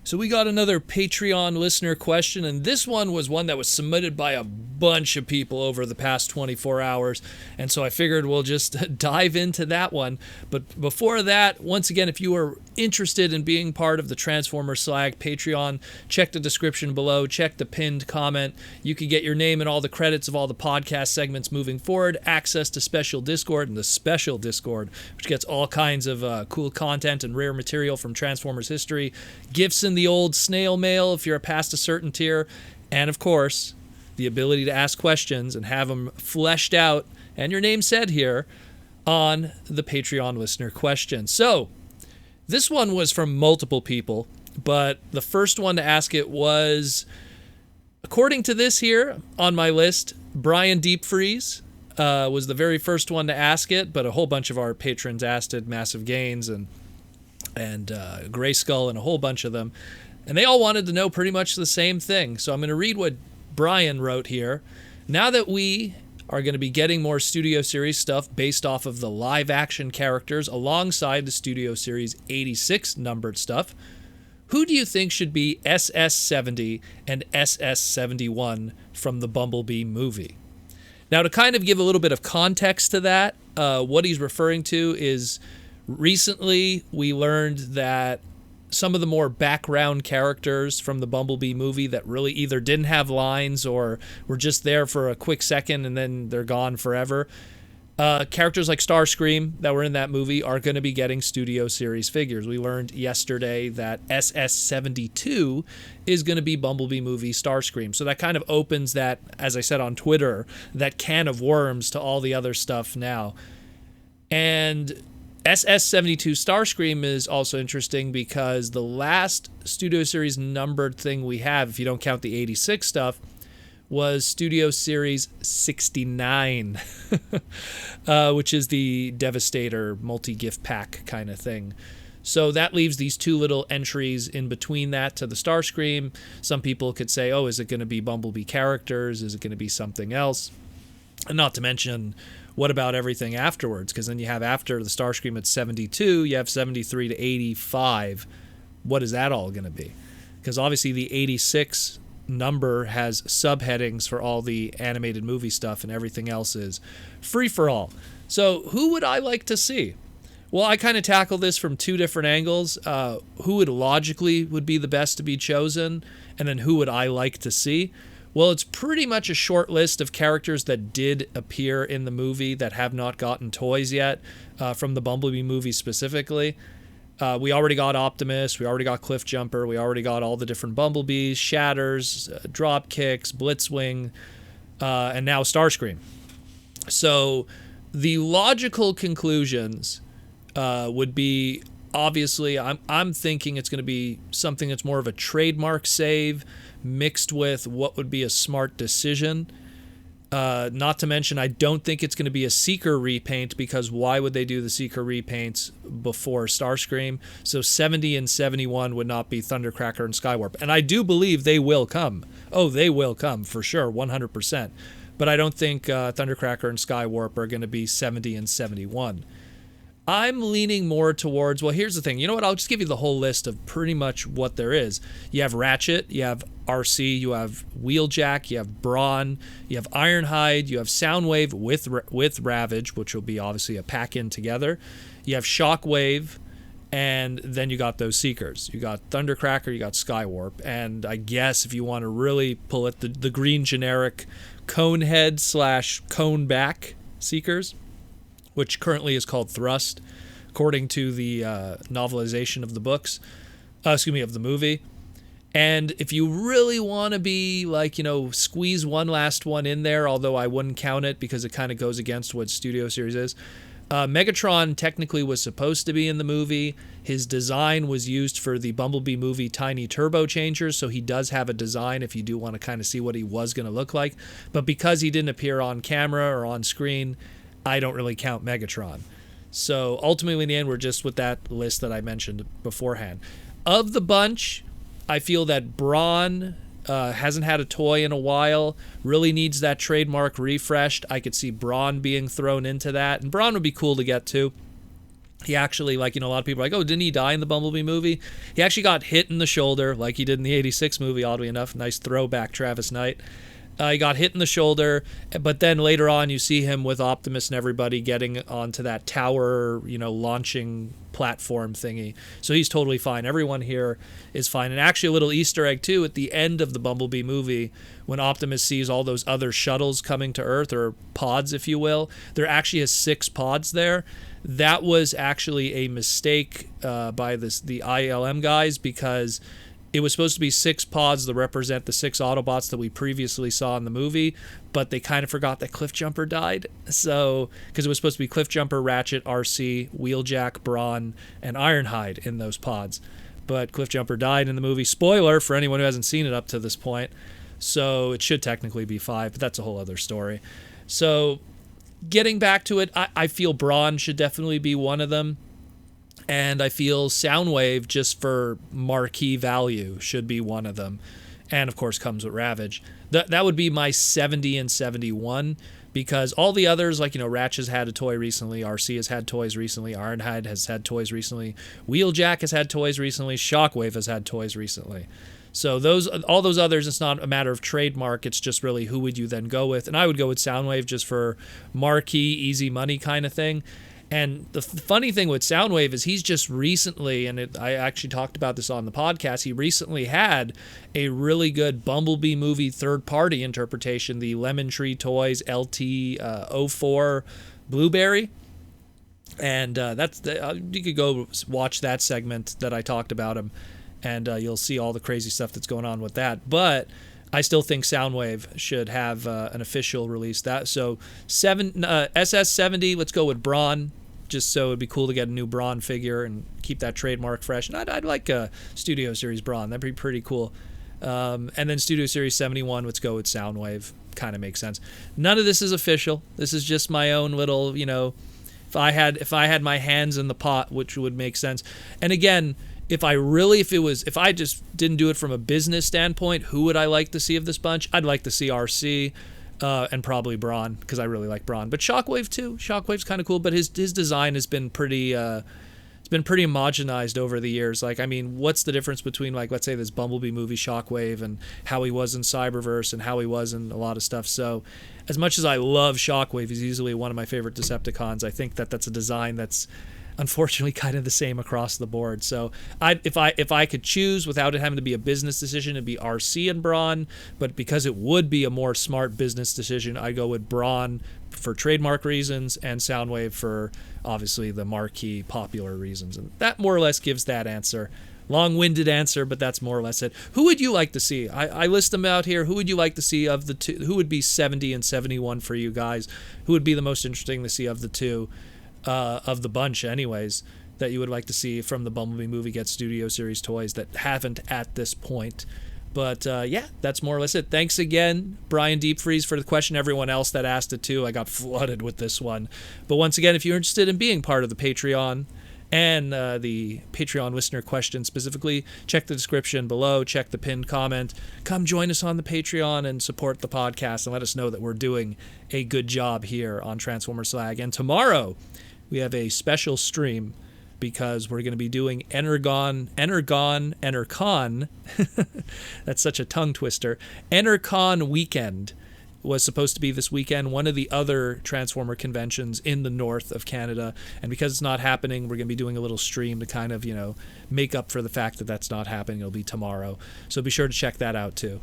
So we got another Patreon listener question, and this one was one that was submitted by a bunch of people over the past 24 hours, and so I figured we'll just dive into that one. But before that, once again, if you are interested in being part of the Transformer Slag Patreon, check the description below, check the pinned comment. You can get your name and all the credits of all the podcast segments moving forward, access to special Discord, and the special Discord, which gets all kinds of cool content and rare material from Transformers history, gifts in the old snail mail if you're past a certain tier, and of course, the ability to ask questions and have them fleshed out and your name said here on the Patreon listener question. So, this one was from multiple people, but the first one to ask it was, according to this here on my list, Brian Deepfreeze was the very first one to ask it, but a whole bunch of our patrons asked it, MassiveGains and DreSkull and a whole bunch of them, and they all wanted to know pretty much the same thing. So I'm going to read what Brian wrote here. Now that we are going to be getting more Studio Series stuff based off of the live action characters alongside the Studio Series 86 numbered stuff, who do you think should be SS70 and SS71 from the Bumblebee movie? Now, to kind of give a little bit of context to that, what he's referring to is recently we learned that some of the more background characters from the Bumblebee movie that really either didn't have lines or were just there for a quick second and then they're gone forever, characters like Starscream that were in that movie are going to be getting Studio Series figures. We learned yesterday that SS72 is going to be Bumblebee movie Starscream. So that kind of opens that, as I said on Twitter, that can of worms to all the other stuff now. And SS72 Starscream is also interesting because the last Studio Series numbered thing we have, if you don't count the 86 stuff, was Studio Series 69, which is the Devastator multi-gift pack kind of thing. So that leaves these two little entries in between that to the Starscream. Some people could say, oh, is it going to be Bumblebee characters? Is it going to be something else? And not to mention, what about everything afterwards? Because then you have after the Starscream at 72, you have 73 to 85. What is that all going to be? Because obviously the 86 number has subheadings for all the animated movie stuff and everything else is free for all. So who would I like to see? Well, I kind of tackle this from two different angles. Who would logically would be the best to be chosen? And then who would I like to see? Well, it's pretty much a short list of characters that did appear in the movie that have not gotten toys yet, from the Bumblebee movie specifically. We already got Optimus, we already got Cliffjumper, we already got all the different Bumblebees, Shatters, Dropkicks, Blitzwing, and now Starscream. So the logical conclusions would be, obviously, I'm thinking it's going to be something that's more of a trademark save mixed with what would be a smart decision. Not to mention, I don't think it's going to be a Seeker repaint, because why would they do the Seeker repaints before Starscream? So 70 and 71 would not be Thundercracker and Skywarp. And I do believe they will come. Oh, they will come for sure, 100%. But I don't think Thundercracker and Skywarp are going to be 70 and 71. I'm leaning more towards, well, here's the thing. You know what? I'll just give you the whole list of pretty much what there is. You have Ratchet, you have Arcee, you have Wheeljack, you have Brawn, you have Ironhide, you have Soundwave with Ravage, which will be obviously a pack-in together. You have Shockwave, and then you got those Seekers. You got Thundercracker, you got Skywarp, and I guess if you want to really pull it, the green generic Conehead / Coneback Seekers, which currently is called Thrust, according to the novelization of the books, of the movie. And if you really want to be like, squeeze one last one in there, although I wouldn't count it because it kind of goes against what Studio Series is. Megatron technically was supposed to be in the movie. His design was used for the Bumblebee movie Tiny Turbo Changers, so he does have a design if you do want to kind of see what he was going to look like. But because he didn't appear on camera or on screen, I don't really count Megatron. So ultimately, in the end, we're just with that list that I mentioned beforehand. Of the bunch, I feel that Brawn hasn't had a toy in a while, really needs that trademark refreshed. I could see Brawn being thrown into that, and Brawn would be cool to get too. He actually, like, a lot of people are like, oh, didn't he die in the Bumblebee movie? He actually got hit in the shoulder like he did in the 86 movie, oddly enough. Nice throwback, Travis Knight. He got hit in the shoulder, but then later on you see him with Optimus and everybody getting onto that tower, launching platform thingy. So he's totally fine. Everyone here is fine. And actually a little Easter egg too, at the end of the Bumblebee movie, when Optimus sees all those other shuttles coming to Earth, or pods if you will, there actually is 6 pods there. That was actually a mistake by the ILM guys, because it was supposed to be 6 pods that represent the 6 Autobots that we previously saw in the movie, but they kind of forgot that Cliffjumper died. So, because it was supposed to be Cliffjumper, Ratchet, Arcee, Wheeljack, Brawn, and Ironhide in those pods. But Cliffjumper died in the movie. Spoiler for anyone who hasn't seen it up to this point. So it should technically be 5, but that's a whole other story. So getting back to it, I feel Brawn should definitely be one of them. And I feel Soundwave, just for marquee value, should be one of them. And, of course, comes with Ravage. That would be my 70 and 71, because all the others, like, Ratchet's had a toy recently, Arcee has had toys recently, Ironhide has had toys recently, Wheeljack has had toys recently, Shockwave has had toys recently. So all those others, it's not a matter of trademark, it's just really who would you then go with. And I would go with Soundwave just for marquee, easy money kind of thing. And the funny thing with Soundwave is he's just recently, and I actually talked about this on the podcast, he recently had a really good Bumblebee movie third-party interpretation, the Lemon Tree Toys LT04 Blueberry. And you could go watch that segment that I talked about him, and you'll see all the crazy stuff that's going on with that. But I still think Soundwave should have an official release. So SS70, let's go with Brawn, just so it'd be cool to get a new Brawn figure and keep that trademark fresh. And I'd like a Studio Series Brawn. That'd be pretty cool. And then Studio Series 71, let's go with Soundwave. Kind of makes sense. None of this is official. This is just my own little, if I had my hands in the pot, which would make sense. And again, if I just didn't do it from a business standpoint, who would I like to see of this bunch? I'd like to see Arcee and probably Brawn, because I really like Brawn. But Shockwave too. Shockwave's kind of cool, but his design has been pretty homogenized over the years. Like, I mean, what's the difference between, like, let's say this Bumblebee movie Shockwave and how he was in Cyberverse and how he was in a lot of stuff. So as much as I love Shockwave, he's easily one of my favorite Decepticons. I think that's a design that's unfortunately kind of the same across the board. So if I could choose without it having to be a business decision, it'd be Arcee and Brawn, but because it would be a more smart business decision, I go with Brawn for trademark reasons and Soundwave for obviously the marquee popular reasons. And that more or less gives that answer. Long-winded answer, but that's more or less it. Who would you like to see? I list them out here. Who would you like to see of the two? Who would be 70 and 71 for you guys? Who would be the most interesting to see of the two? Of the bunch anyways, that you would like to see from the Bumblebee movie get Studio Series toys that haven't at this point. But yeah, that's more or less it. Thanks again, Brian Deepfreeze, for the question. Everyone else that asked it too, I got flooded with this one. But once again, if you're interested in being part of the Patreon and the Patreon listener question specifically, check the description below, check the pinned comment, come join us on the Patreon and support the podcast and let us know that we're doing a good job here on Transformer Slag. And tomorrow we have a special stream because we're going to be doing Enercon. That's such a tongue twister. Enercon weekend was supposed to be this weekend, one of the other Transformer conventions in the north of Canada. And because it's not happening, we're going to be doing a little stream to kind of, make up for the fact that that's not happening. It'll be tomorrow. So be sure to check that out too.